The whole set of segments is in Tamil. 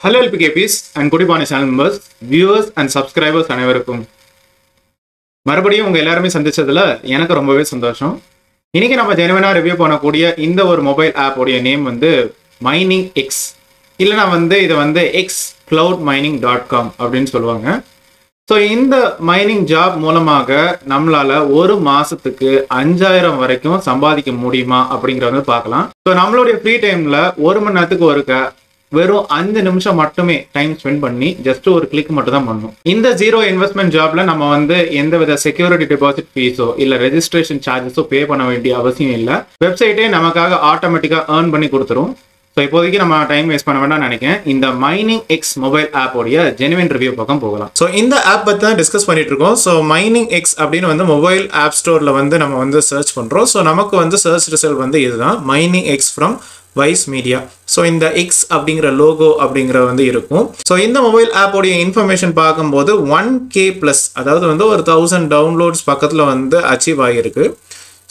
Hello LPKPs and Kudipani channel members, viewers and subscribers அனைவருக்கும் மறுபடியும் உங்க எல்லாருமே சந்திச்சதுல எனக்கு ரொம்பவே சந்தோஷம். இன்னைக்கு நம்ம ஜெனுவினா ரிவ்யூ பண்ணக்கூடிய இந்த ஒரு மொபைல் ஆப் உடைய நேம் வந்து மைனிங் எக்ஸ், இல்லைனா வந்து இதை வந்து xcloudmining.com அப்படின்னு சொல்லுவாங்க. ஸோ இந்த மைனிங் ஜாப் மூலமாக நம்மளால ஒரு மாசத்துக்கு 5000 வரைக்கும் சம்பாதிக்க முடியுமா அப்படிங்கிறத பார்க்கலாம். ஸோ நம்மளுடைய ஃப்ரீ டைம்ல ஒரு மணி நேரத்துக்கு ஒருக்க வெறும் 5 நிமிஷம் மட்டுமே டைம் ஸ்பெண்ட் பண்ணி ஜஸ்ட் ஒரு கிளிக் மட்டும் தான் பண்ணும். இந்த ஜீரோ இன்வெஸ்ட்மெண்ட் ஜாப்ல நம்ம வந்து எந்தவித செக்யூரிட்டி டெபாசிட் ஃபீஸோ இல்ல ரெஜிஸ்ட்ரேஷன் சார்ஜஸோ பே பண்ண வேண்டிய அவசியம் இல்லை. வெப்சைட்டே நமக்காக ஆட்டோமேட்டிக்கா ஏர்ன் பண்ணி கொடுத்துரும். ஸோ இப்போதைக்கு நம்ம டைம் வேஸ்ட் பண்ண வேண்டாம்னு நினைக்கிறேன். இந்த மைனிங் எக்ஸ் மொபைல் ஆப் உடைய ஜெனுவின் ரிவ்யூ பக்கம் போகலாம். ஸோ இந்த ஆப் பற்றி தான் டிஸ்கஸ் பண்ணிட்டு இருக்கோம். ஸோ மைனிங் எக்ஸ் அப்படின்னு வந்து மொபைல் ஆப் ஸ்டோர்ல வந்து நம்ம வந்து சர்ச் பண்றோம். ஸோ நமக்கு வந்து சர்ச் ரிசல்ட் வந்து இதுதான், mining X from wise media. So இந்த எக்ஸ் அப்படிங்கிற லோகோ அப்படிங்கிற வந்து இருக்கும். ஸோ இந்த மொபைல் ஆப்போடைய இன்ஃபர்மேஷன் பார்க்கும்போது 1K+, அதாவது வந்து ஒரு 1000 டவுன்லோட்ஸ் பக்கத்தில் வந்து அச்சீவ் ஆகியிருக்கு.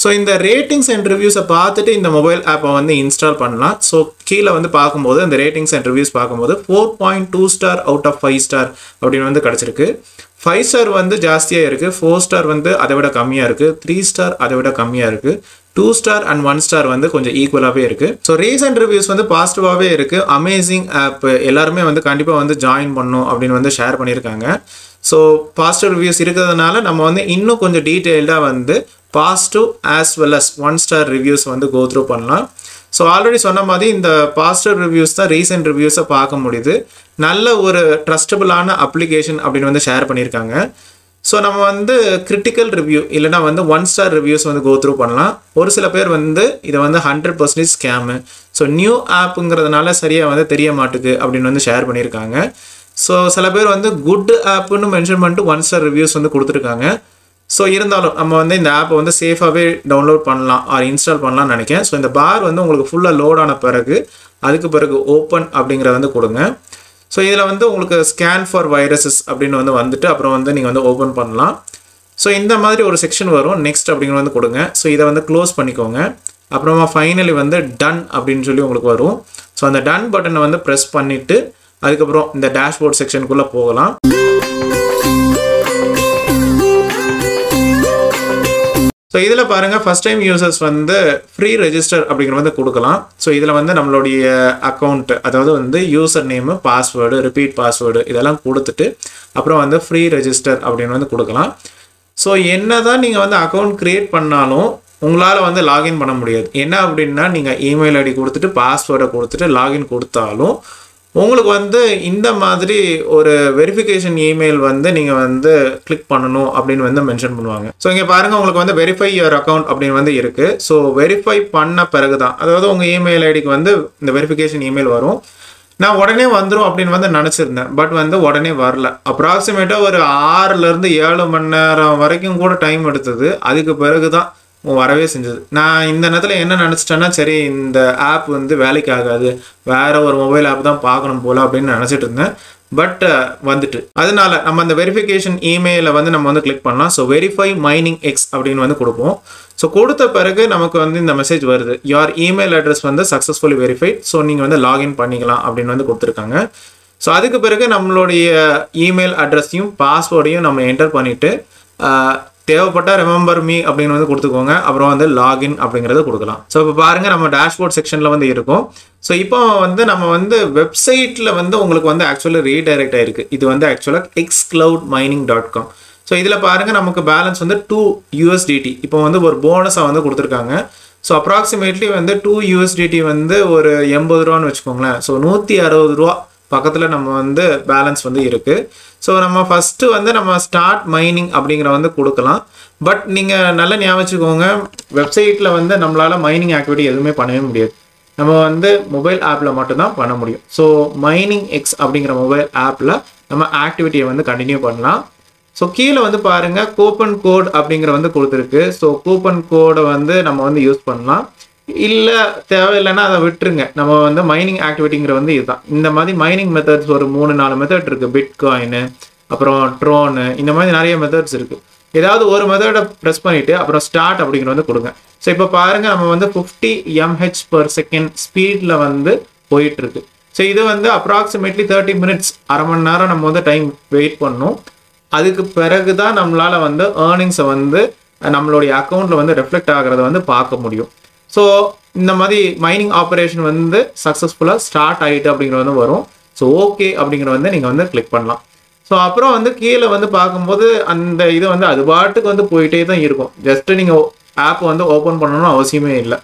ஸோ இந்த ரேட்டிங்ஸ் அண்ட் ரிவ்யூஸை பார்த்துட்டு இந்த மொபைல் ஆப்பை வந்து இன்ஸ்டால் பண்ணலாம். ஸோ கீழே வந்து பார்க்கும்போது இந்த ரேட்டிங்ஸ் அண்ட் ரிவ்யூஸ் பார்க்கும்போது 4.2 ஸ்டார் அவுட் ஆஃப் 5 ஸ்டார் அப்படின்னு வந்து கிடச்சிருக்கு. 5 ஸ்டார் வந்து ஜாஸ்தியாக இருக்குது, 4 ஸ்டார் வந்து அதை விட கம்மியாக இருக்குது, 3 ஸ்டார் அதை விட கம்மியாக இருக்குது, 2 ஸ்டார் அண்ட் 1 ஸ்டார் வந்து கொஞ்சம் ஈக்குவலாகவே இருக்குது. ஸோ ரீசன்ட் ரிவ்யூஸ் வந்து பாசிட்டிவாகவே இருக்குது. அமேசிங் ஆப், எல்லாருமே வந்து கண்டிப்பாக வந்து ஜாயின் பண்ணணும் அப்படின்னு வந்து ஷேர் பண்ணியிருக்காங்க. ஸோ பாசிட்டிவ் ரிவ்யூஸ் இருக்கிறதுனால நம்ம வந்து இன்னும் கொஞ்சம் டீட்டெயில்டாக வந்து positive as well as 1 star reviews வந்து கோ த்ரூ பண்ணலாம். ஸோ ஆல்ரெடி சொன்ன மாதிரி இந்த பாசிட்டிவ் ரிவ்யூஸ் தான் ரீசெண்ட் ரிவ்யூஸை பார்க்க முடியுது. நல்ல ஒரு ட்ரஸ்டபுளான அப்ளிகேஷன் அப்படின்னு வந்து ஷேர் பண்ணியிருக்காங்க. ஸோ நம்ம வந்து கிரிட்டிக்கல் ரிவ்யூ இல்லைனா வந்து 1 ஸ்டார் ரிவ்யூஸ் வந்து கோ த்ரூ பண்ணலாம். ஒரு சில பேர் வந்து இதை வந்து 100% ஸ்கேமு, ஸோ நியூ ஆப்புங்கிறதுனால சரியாக வந்து தெரிய மாட்டுக்கு அப்படின்னு வந்து ஷேர் பண்ணியிருக்காங்க. ஸோ சில பேர் வந்து குட் ஆப்புன்னு மென்ஷன் பண்ணிட்டு 1 ஸ்டார் ரிவ்யூஸ் வந்து கொடுத்துருக்காங்க. ஸோ இருந்தாலும் நம்ம வந்து இந்த ஆப்பை வந்து சேஃபாகவே டவுன்லோட் பண்ணலாம் ஆர் இன்ஸ்டால் பண்ணலாம்னு நினைக்கிறேன். ஸோ இந்த பார் வந்து உங்களுக்கு ஃபுல்லாக லோட் ஆன பிறகு அதுக்கு பிறகு ஓப்பன் அப்படிங்கிறத வந்து கொடுங்க. ஸோ இதில் வந்து உங்களுக்கு ஸ்கேன் ஃபார் வைரஸஸ் அப்படின்னு வந்து வந்துட்டு அப்புறம் வந்து நீங்கள் வந்து ஓப்பன் பண்ணலாம். ஸோ இந்த மாதிரி ஒரு செக்ஷன் வரும், நெக்ஸ்ட் அப்படிங்கிறது வந்து கொடுங்க. ஸோ இதை வந்து க்ளோஸ் பண்ணிக்கோங்க. அப்புறமா ஃபைனலி வந்து டன் அப்படின்னு சொல்லி உங்களுக்கு வரும். ஸோ அந்த டன் பட்டனை வந்து ப்ரெஸ் பண்ணிவிட்டு அதுக்கப்புறம் இந்த டேஷ்போர்ட் செக்ஷனுக்குள்ளே போகலாம். ஸோ இதில் பாருங்கள், ஃபஸ்ட் டைம் யூசர்ஸ் வந்து ஃப்ரீ ரெஜிஸ்டர் அப்படிங்கிற வந்து கொடுக்கலாம். ஸோ இதில் வந்து நம்மளுடைய அக்கௌண்ட், அதாவது வந்து user name, password, repeat password இதெல்லாம் கொடுத்துட்டு அப்புறம் வந்து ஃப்ரீ ரெஜிஸ்டர் அப்படின்னு வந்து கொடுக்கலாம். ஸோ என்ன தான் நீங்கள் வந்து அக்கௌண்ட் க்ரியேட் பண்ணாலும் உங்களால் வந்து லாகின் பண்ண முடியாது. என்ன அப்படின்னா நீங்கள் இமெயில் ஐடி கொடுத்துட்டு பாஸ்வேர்டை கொடுத்துட்டு லாகின் கொடுத்தாலும் உங்களுக்கு வந்து இந்த மாதிரி ஒரு வெரிஃபிகேஷன் இமெயில் வந்து நீங்கள் வந்து கிளிக் பண்ணணும் அப்படின்னு வந்து மென்ஷன் பண்ணுவாங்க. ஸோ இங்கே பாருங்கள், உங்களுக்கு வந்து வெரிஃபை யுவர் அக்கௌண்ட் அப்படின்னு வந்து இருக்குது. ஸோ வெரிஃபை பண்ண பிறகு தான், அதாவது உங்கள் இமெயில் ஐடிக்கு வந்து இந்த வெரிஃபிகேஷன் இமெயில் வரும். நான் உடனே வந்துடும் அப்படின்னு வந்து நினச்சிருந்தேன், பட் வந்து உடனே வரல. அப்ராக்சிமேட்டாக ஒரு 6லேருந்து 7 மணி நேரம் வரைக்கும் கூட டைம் எடுத்தது. அதுக்கு பிறகு தான் வரவே செஞ்சது. நான் இந்த நேரத்தில் என்ன நினச்சிட்டேன்னா, சரி இந்த ஆப் வந்து வேலைக்கு ஆகாது, வேற ஒரு மொபைல் ஆப் தான் பார்க்கணும் போல அப்படின்னு நினச்சிட்டு இருந்தேன். பட் வந்துட்டு அதனால நம்ம அந்த வெரிஃபிகேஷன் இமெயிலை வந்து நம்ம வந்து கிளிக் பண்ணலாம். ஸோ வெரிஃபை மைனிங் எக்ஸ் அப்படின்னு வந்து கொடுப்போம். ஸோ கொடுத்த பிறகு நமக்கு வந்து இந்த மெசேஜ் வருது, யுவர் இமெயில் அட்ரஸ் வந்து சக்ஸஸ்ஃபுல்லி வெரிஃபைட், ஸோ நீங்கள் வந்து லாகின் பண்ணிக்கலாம் அப்படின்னு வந்து கொடுத்துருக்காங்க. ஸோ அதுக்கு பிறகு நம்மளுடைய இமெயில் அட்ரஸையும் பாஸ்வேர்டையும் நம்ம என்டர் பண்ணிவிட்டு தேவைப்பட்டால் ரிமெம்பர் மீ அப்படின்னு வந்து கொடுத்துக்கோங்க. அப்புறம் வந்து லாகின் அப்படிங்கிறத கொடுக்கலாம். ஸோ இப்போ பாருங்கள், நம்ம டேஷ்போர்ட் செக்ஷனில் வந்து இருக்கும். ஸோ இப்போ வந்து நம்ம வந்து வெப்சைட்டில் வந்து உங்களுக்கு வந்து ஆக்சுவலாக ரீடைரக்ட் ஆகிருக்கு. இது வந்து ஆக்சுவலாக xcloudmining.com. ஸோ இதில் பாருங்கள், நமக்கு பேலன்ஸ் வந்து 2 USDT இப்போ வந்து ஒரு போனஸாக வந்து கொடுத்துருக்காங்க. ஸோ அப்ராக்சிமேட்லி வந்து 2 USDT வந்து ஒரு 80 ரூபான்னு வச்சுக்கோங்களேன். ஸோ 160 ரூபா பக்கத்தில் நம்ம வந்து பேலன்ஸ் வந்து இருக்குது. ஸோ நம்ம ஃபஸ்ட்டு வந்து நம்ம ஸ்டார்ட் மைனிங் அப்படிங்கிற வந்து கொடுக்கலாம். பட் நீங்கள் நல்லா ஞாபகம் வச்சுக்கோங்க, வெப்சைட்டில் வந்து நம்மளால் மைனிங் ஆக்டிவிட்டி எதுவுமே பண்ணவே முடியாது. நம்ம வந்து மொபைல் ஆப்பில் மட்டும்தான் பண்ண முடியும். ஸோ மைனிங் எக்ஸ் அப்படிங்கிற மொபைல் ஆப்பில் நம்ம ஆக்டிவிட்டியை வந்து கண்டினியூ பண்ணலாம். ஸோ கீழே வந்து பாருங்கள், கூப்பன் கோட் அப்படிங்கிற வந்து கொடுத்துருக்கு. ஸோ கூப்பன் கோடை வந்து நம்ம வந்து யூஸ் பண்ணலாம். இல்லை தேவையில்லைன்னா அதை விட்டுருங்க. நம்ம வந்து மைனிங் ஆக்டிவிட்டிங்கிற வந்து இதுதான். இந்த மாதிரி மைனிங் மெத்தட்ஸ் ஒரு 3-4 மெத்தட் இருக்குது. பிட்காயினு, அப்புறம் ட்ரோனு, இந்த மாதிரி நிறைய மெத்தட்ஸ் இருக்குது. ஏதாவது ஒரு மெத்தடை ப்ரெஸ் பண்ணிவிட்டு அப்புறம் ஸ்டார்ட் அப்படிங்கிற வந்து கொடுங்க. ஸோ இப்போ பாருங்கள், நம்ம வந்து 50 mH/s ஸ்பீடில் வந்து போயிட்டுருக்கு. ஸோ இது வந்து அப்ராக்சிமேட்லி 30 minutes, அரை மணி நேரம் நம்ம வந்து டைம் வெயிட் பண்ணணும். அதுக்கு பிறகு தான் நம்மளால் வந்து ஏர்னிங்ஸை வந்து நம்மளுடைய அக்கௌண்ட்டில் வந்து ரெஃப்ளெக்ட் ஆகிறத வந்து பார்க்க முடியும். ஸோ இந்த மாதிரி மைனிங் ஆப்ரேஷன் வந்து சக்ஸஸ்ஃபுல்லாக ஸ்டார்ட் ஆகிட்டு அப்படிங்கிறது வந்து வரும். ஸோ ஓகே அப்படிங்கிறத வந்து நீங்கள் வந்து கிளிக் பண்ணலாம். ஸோ அப்புறம் வந்து கீழே வந்து பார்க்கும்போது அந்த இது வந்து அது பாட்டுக்கு வந்து போயிட்டே தான் இருக்கும். ஜஸ்ட்டு நீங்கள் ஆப் வந்து ஓப்பன் பண்ணணும்னு அவசியமே இல்லை.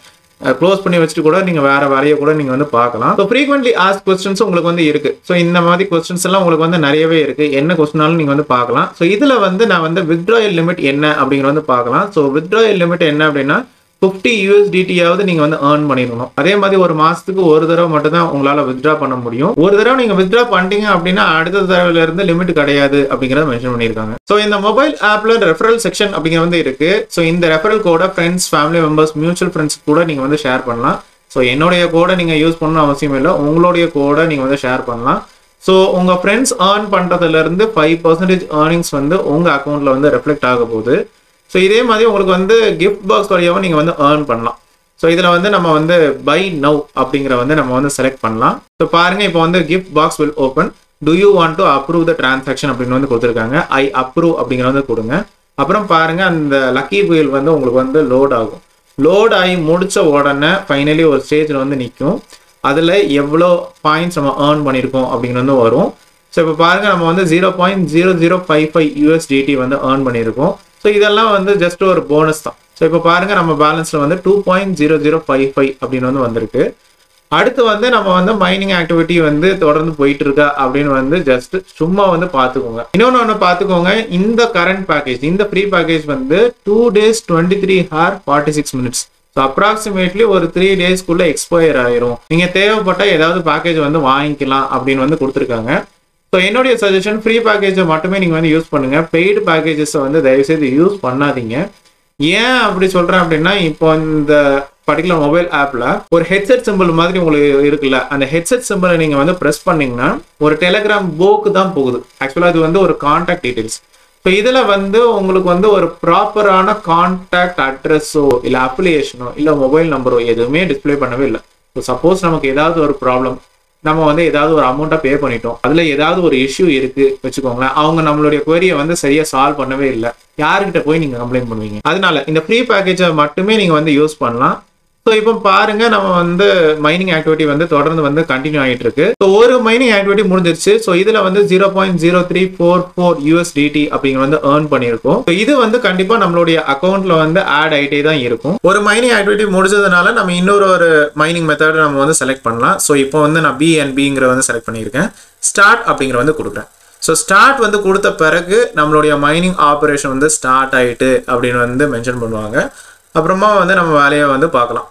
க்ளோஸ் பண்ணி வச்சுட்டு கூட நீங்கள் வேறு வேலையை கூட நீங்கள் வந்து பார்க்கலாம். ஸோ ஃப்ரீக்வெண்ட்லி ஆஸ்க் கொஸ்டின்ஸ் உங்களுக்கு வந்து இருக்குது. ஸோ இந்த மாதிரி கொஸ்டின்ஸ் எல்லாம் உங்களுக்கு வந்து நிறையவே இருக்குது. என்ன கொஸ்டினாலும் நீங்கள் வந்து பார்க்கலாம். ஸோ இதில் வந்து நான் வந்து வித்ட்ராயல் லிமிட் என்ன அப்படிங்கிறத வந்து பார்க்கலாம். ஸோ வித்ட்ராயல் லிமிட் என்ன அப்படின்னா 50 USDT நீங்கள் வந்து ஏர்ன் பண்ணிடணும். அதே மாதிரி ஒரு மாதத்துக்கு ஒரு தடவை மட்டும் தான் உங்களால் வித்ட்ரா பண்ண முடியும். ஒரு தடவை நீங்கள் வித்ட்ரா பண்ணிட்டீங்க அப்படின்னா அடுத்த தடவையில இருந்து லிமிட் கிடையாது அப்படிங்கிறத மென்ஷன் பண்ணியிருக்காங்க. ஸோ இந்த மொபைல் ஆப்ல ரெஃபரல் செக்ஷன் அப்படிங்கிற வந்து இருக்கு. ஸோ இந்த ரெஃபரல் கோட friends, family members, mutual friends கூட நீங்கள் வந்து ஷேர் பண்ணலாம். ஸோ என்னுடைய கோடை நீங்கள் யூஸ் பண்ணணும் அவசியம் இல்லை. உங்களுடைய கோடை நீங்கள் வந்து ஷேர் பண்ணலாம். ஸோ உங்கள் ஃப்ரெண்ட்ஸ் ஏர்ன் பண்ணுறதுலேருந்து 5% ஏர்னிங்ஸ் வந்து உங்கள் அக்கௌண்ட்டில் வந்து ரெஃப்ளெக்ட் ஆக போகுது. ஸோ இதே மாதிரி உங்களுக்கு வந்து கிஃப்ட் பாக்ஸ் வழியாகவும் நீங்கள் வந்து ஏர்ன் பண்ணலாம். ஸோ இதில் வந்து நம்ம வந்து பை நவ் அப்படிங்கிற வந்து நம்ம வந்து செலக்ட் பண்ணலாம். ஸோ பாருங்க, இப்போ வந்து gift box will open. To you want to approve the transaction அப்படின்னு வந்து கொடுத்துருக்காங்க. ஐ அப்ரூவ் அப்படிங்கிற வந்து கொடுங்க. அப்புறம் பாருங்க, அந்த லக்கி வீல் வந்து உங்களுக்கு வந்து லோட் ஆகும். லோட் ஆகி முடிச்ச உடனே ஃபைனலி ஒரு ஸ்டேஜில் வந்து நிற்கும். அதில் எவ்வளோ பாயிண்ட்ஸ் நம்ம ஏர்ன் பண்ணியிருக்கோம் அப்படிங்கிறது வந்து வரும். ஸோ இப்போ பாருங்க, நம்ம வந்து 0.0055 USDT வந்து ஏர்ன் பண்ணியிருக்கோம். ஸோ இதெல்லாம் வந்து ஜஸ்ட் ஒரு போனஸ் தான். ஸோ இப்போ பாருங்க, நம்ம பேலன்ஸில் வந்து 2.0055 அப்படின்னு வந்து வந்திருக்கு. அடுத்து வந்து நம்ம வந்து மைனிங் ஆக்டிவிட்டி வந்து தொடர்ந்து போயிட்டு இருக்கா அப்படின்னு வந்து ஜஸ்ட் சும்மா வந்து பார்த்துக்கோங்க. இன்னொன்று பார்த்துக்கோங்க, இந்த கரண்ட் பேக்கேஜ், இந்த ஃப்ரீ பேக்கேஜ் வந்து 2 days 23 hours 46 minutes. So approximately ஒரு 3 daysக்குள்ள எக்ஸ்பயர் ஆயிரும். நீங்கள் தேவைப்பட்ட ஏதாவது பேக்கேஜ் வந்து வாங்கிக்கலாம் அப்படின்னு வந்து கொடுத்துருக்காங்க. ஸோ என்னுடைய சஜஷன், ஃப்ரீ பேக்கேஜை மட்டுமே நீங்கள் வந்து யூஸ் பண்ணுங்கள். பெய்டு பேக்கேஜஸை வந்து தயவுசெய்து யூஸ் பண்ணாதீங்க. ஏன் அப்படி சொல்கிறேன் அப்படின்னா, இப்போ இந்த பர்டிகுலர் மொபைல் ஆப்பில் ஒரு ஹெட்செட் சிம்பிள் மாதிரி உங்களுக்கு இருக்குல்ல, அந்த ஹெட்செட் சிம்பிளை நீங்கள் வந்து ப்ரெஸ் பண்ணிங்கன்னா ஒரு டெலிகிராம் போக்கு தான் போகுது. ஆக்சுவலாக இது வந்து ஒரு கான்டாக்ட் டீட்டெயில்ஸ். ஸோ இதில் வந்து உங்களுக்கு வந்து ஒரு ப்ராப்பரான கான்டாக்ட் அட்ரஸோ இல்லை அப்ளிகேஷனோ இல்லை மொபைல் நம்பரோ எதுவுமே டிஸ்பிளே பண்ணவே இல்லை. ஸோ சப்போஸ் நமக்கு ஏதாவது ஒரு ப்ராப்ளம், நம்ம வந்து ஏதாவது ஒரு அமௌண்ட்டை பே பண்ணிட்டோம், அதில் ஏதாவது ஒரு இஷ்யூ இருக்குது வச்சுக்கோங்களேன், அவங்க நம்மளுடைய குவரியை வந்து சரியாக சால்வ் பண்ணவே இல்லை, யாருக்கிட்ட போய் நீங்கள் கம்ப்ளைண்ட் பண்ணுவீங்க? அதனால இந்த ஃப்ரீ பேக்கேஜை மட்டுமே நீங்கள் வந்து யூஸ் பண்ணலாம். ஸோ இப்போ பாருங்க, நம்ம வந்து மைனிங் ஆக்டிவிட்டி வந்து தொடர்ந்து வந்து கண்டினியூ ஆகிட்டு இருக்கு. ஸோ ஒரு மைனிங் ஆக்டிவிட்டி முடிஞ்சிருச்சு. ஸோ இதில் வந்து 0.0344 USDT அப்படிங்கிற வந்து ஏர்ன் பண்ணியிருக்கோம். ஸோ இது வந்து கண்டிப்பாக நம்மளுடைய அக்கௌண்ட்ல வந்து ஆட் ஆகிட்டே தான் இருக்கும். ஒரு மைனிங் ஆக்டிவிட்டி முடிஞ்சதுனால நம்ம இன்னொரு மைனிங் மெத்தட் நம்ம வந்து செலக்ட் பண்ணலாம். ஸோ இப்போ வந்து நான் BNBங்கிற வந்து செலக்ட் பண்ணியிருக்கேன். ஸ்டார்ட் அப்படிங்கிற வந்து கொடுக்குறேன். ஸோ ஸ்டார்ட் வந்து கொடுத்த பிறகு நம்மளுடைய மைனிங் ஆப்ரேஷன் வந்து ஸ்டார்ட் ஆகிட்டு அப்படின்னு வந்து மென்ஷன் பண்ணுவாங்க. அப்புறமா வந்து நம்ம வேலையை வந்து பார்க்கலாம்.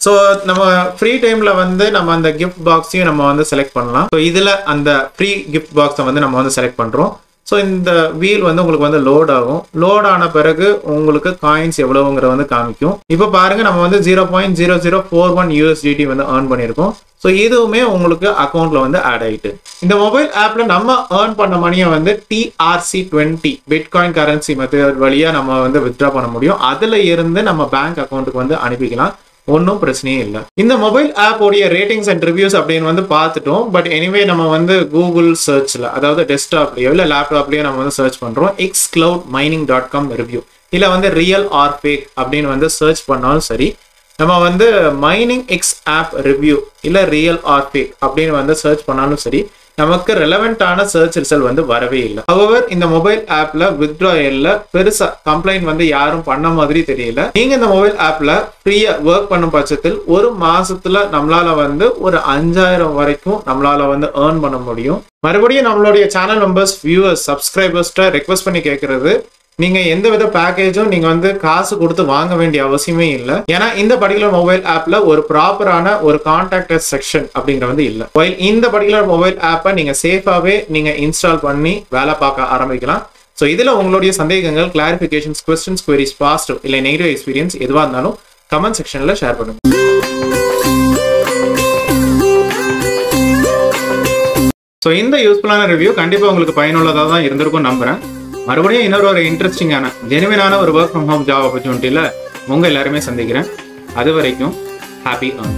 ஸோ நம்ம ஃப்ரீ டைமில் வந்து நம்ம அந்த கிஃப்ட் பாக்ஸையும் நம்ம வந்து செலக்ட் பண்ணலாம். ஸோ இதில் அந்த ஃப்ரீ கிஃப்ட் பாக்ஸை வந்து நம்ம வந்து செலக்ட் பண்ணுறோம். ஸோ இந்த வீல் வந்து உங்களுக்கு வந்து லோட் ஆகும். லோட் ஆன பிறகு உங்களுக்கு காயின்ஸ் எவ்வளவுங்கிற வந்து காமிக்கும். இப்போ பாருங்க, நம்ம வந்து 0.0041 USDT வந்து ஏர்ன் பண்ணியிருக்கோம். ஸோ இதுவுமே உங்களுக்கு அக்கௌண்ட்ல வந்து ஆட் ஆயிட்டு. இந்த மொபைல் ஆப்ல நம்ம ஏர்ன் பண்ண மணியை வந்து TRC20 பிட்காயின் கரன்சி மெத்தட் வழியா நம்ம வந்து வித்ட்ரா பண்ண முடியும். அதுல இருந்து நம்ம பேங்க் அக்கௌண்ட்டுக்கு வந்து அனுப்பிக்கலாம். ஒன்றும் பிரச்சனையே இல்லை. இந்த மொபைல் ஆப் உடைய ரேட்டிங்ஸ் அண்ட் ரிவ்யூஸ் அப்படின்னு வந்து பார்த்துட்டோம். பட் எனிவே நம்ம வந்து கூகுள் சர்ச்ல, அதாவது டெஸ்க்டாப்லயோ இல்லை லேப்டாப்லயோ நம்ம வந்து சர்ச் பண்றோம் xcloudmining.com ரிவ்யூ, இல்லை வந்து ரியல் ஆர் ஃபேக் அப்படின்னு வந்து சர்ச் பண்ணாலும் சரி, நம்ம வந்து மைனிங் எக்ஸ் ஆப் ரிவ்யூ இல்லை ரியல் ஆர் ஃபேக் அப்படின்னு வந்து சர்ச் பண்ணாலும் சரி, நமக்கு ரெலவெண்டான சர்ச் ரிசல்ட் வந்து வரவே இல்லை. ஹவவர் இந்த மொபைல் ஆப்ல வித்ட்ராயல்ல பெருசா கம்ப்ளைண்ட் வந்து யாரும் பண்ண மாதிரி தெரியல. நீங்க இந்த மொபைல் ஆப்ல ஃப்ரீயா ஒர்க் பண்ணும் பட்சத்தில் ஒரு மாசத்துல நம்மளால வந்து ஒரு 5000 வரைக்கும் நம்மளால வந்து ஏர்ன் பண்ண முடியும். மறுபடியும் நம்மளுடைய சேனல் மெம்பர்ஸ், வியூவர்ஸ், சப்ஸ்கிரைபர்ஸ்ட ரெக்வஸ்ட் பண்ணி கேட்கறது, நீங்க எந்த வித பேக்கேஜும் நீங்க வந்து காசு கொடுத்து வாங்க வேண்டிய அவசியமே இல்லை. ஏன்னா இந்த பர்டிகுலர் மொபைல் ஆப்ல ஒரு ப்ராப்பரான ஒரு கான்டாக்ட் செக்ஷன் அப்படிங்கிற வந்து இல்லை. இந்த பர்டிகுலர் மொபைல் ஆப்பை நீங்க சேஃபாவே நீங்க இன்ஸ்டால் பண்ணி வேலை பார்க்க ஆரம்பிக்கலாம். ஸோ இதுல உங்களுடைய சந்தேகங்கள், கிளாரிஃபிகேஷன்ஸ், கொஸ்டின்ஸ், குவரிஸ், பாசிட்டிவ் இல்லை நெகட்டிவ் எக்ஸ்பீரியன்ஸ் எதுவாக இருந்தாலும் கமெண்ட் செக்ஷன்ல ஷேர் பண்ணுங்க. ஸோ இந்த யூஸ்ஃபுல்லான ரிவ்யூ கண்டிப்பா உங்களுக்கு பயனுள்ளதாக தான் இருந்திருக்கும் நம்புறேன். மறுபடியும் இன்னொரு ஜெனுவினான ஒரு ஒர்க் ஃப்ரம் ஹோம் ஜாப் ஆப்பர்ச்சுனிட்டியில் உங்க எல்லாருமே சந்திக்கிறேன். அது வரைக்கும் ஹாப்பி ஏர்ன்.